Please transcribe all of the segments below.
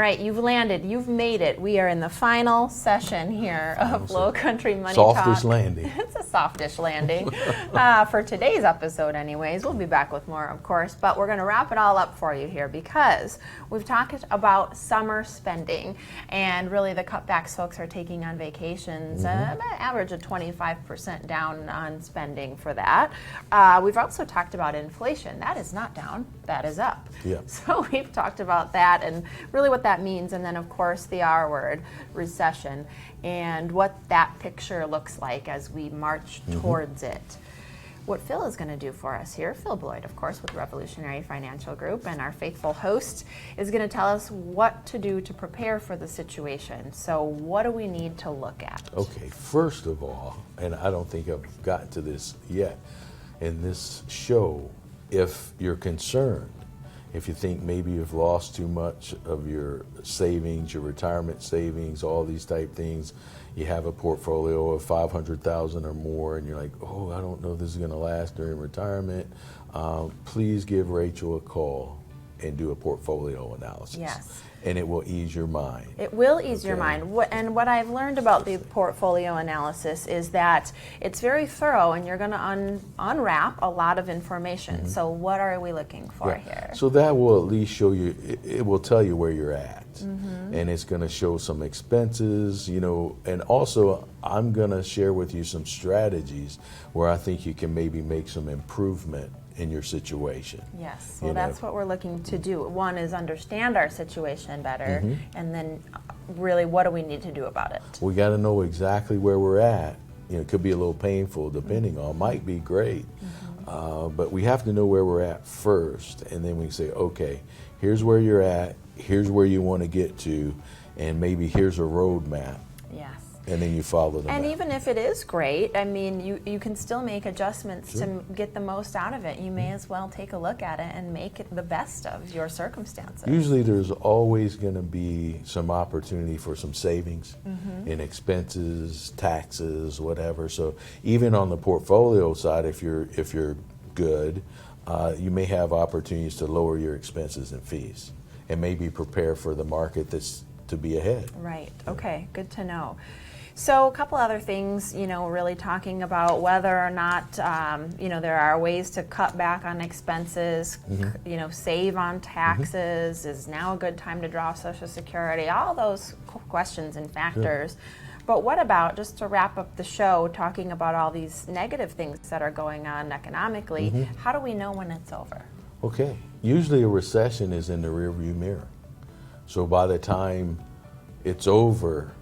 right, you've landed, you've made it. We are in the final session here of Lowcountry Money Talk. Softish landing. It's a softish landing for today's episode anyways. We'll be back with more, of course, but we're going to wrap it all up for you here because we've talked about summer spending and really the cutbacks folks are taking on vacations, an average of 25% down on spending for that. We've also talked about inflation. That is not down, that is up. Yeah. So we've talked about that and really what that means, and then of course the R word, recession, and what that picture looks like as we march towards it. What Phil is going to do for us here, Phil Bloyd, of course, with Revolutionary Financial Group, and our faithful host, is going to tell us what to do to prepare for the situation. So what do we need to look at? Okay, first of all, and I don't think I've gotten to this yet in this show, if you're concerned, if you think maybe you've lost too much of your savings, your retirement savings, all these type things, you have a portfolio of $500,000 or more, and you're like, oh, I don't know if this is going to last during retirement, please give Rachel a call and do a portfolio analysis. Yes. And it will ease your mind. It will ease your mind. And what I've learned about the portfolio analysis is that it's very thorough and you're going to unwrap a lot of information. So what are we looking for here? So that will at least show you, it will tell you where you're at. And it's going to show some expenses, you know, and also I'm going to share with you some strategies where I think you can maybe make some improvement in your situation. Yes, well that's what we're looking to do. One is understand our situation better, and then really what do we need to do about it? We got to know exactly where we're at. You know, it could be a little painful depending on, might be great, but we have to know where we're at first, and then we can say, okay, here's where you're at, here's where you want to get to, and maybe here's a roadmap. Yes. And then you follow them. And even if it is great, I mean, you can still make adjustments to get the most out of it. You may as well take a look at it and make it the best of your circumstances. Usually there's always going to be some opportunity for some savings in expenses, taxes, whatever. So even on the portfolio side, if you're good, you may have opportunities to lower your expenses and fees and maybe prepare for the market that's to be ahead. Right. Okay. Good to know. So a couple other things, you know, really talking about whether or not, you know, there are ways to cut back on expenses, you know, save on taxes, is now a good time to draw Social Security, all those questions and factors. But what about, just to wrap up the show, talking about all these negative things that are going on economically, how do we know when it's over? Okay. Usually a recession is in the rearview mirror. So by the time it's over,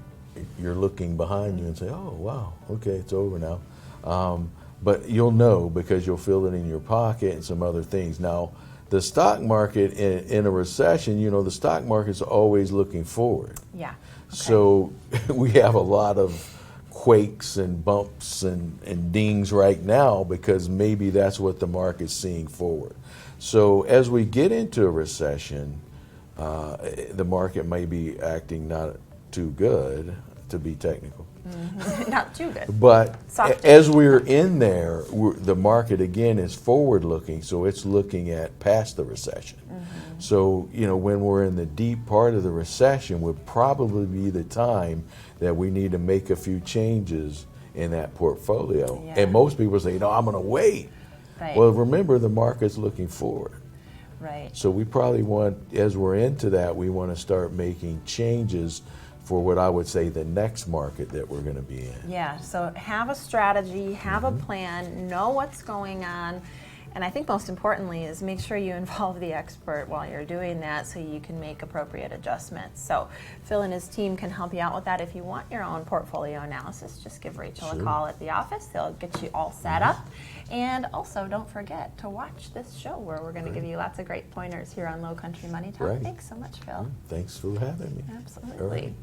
you're looking behind you and say, oh, wow, okay, it's over now. But you'll know because you'll feel it in your pocket and some other things. Now, the stock market in a recession, you know, the stock market's always looking forward. Yeah. Okay. So we have a lot of quakes and bumps and dings right now because maybe that's what the market's seeing forward. So as we get into a recession, the market may be acting not too good, to be technical. Not too good. But Soft as we're in there, the market again is forward looking, so it's looking at past the recession. So, you know, when we're in the deep part of the recession would probably be the time that we need to make a few changes in that portfolio. Yeah. And most people say, no, I'm going to wait. Right. Well, remember, the market's looking forward. Right. So we probably want, as we're into that, we want to start making changes for what I would say the next market that we're going to be in. Yeah, so have a strategy, have a plan, know what's going on, and I think most importantly is make sure you involve the expert while you're doing that so you can make appropriate adjustments. So Phil and his team can help you out with that. If you want your own portfolio analysis, just give Rachel a call at the office. They'll get you all set up. And also, don't forget to watch this show where we're going to give you lots of great pointers here on Lowcountry Money Talk. Right. Thanks so much, Phil. Thanks for having me. Absolutely. All right.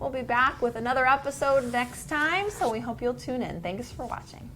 We'll be back with another episode next time, so we hope you'll tune in. Thanks for watching.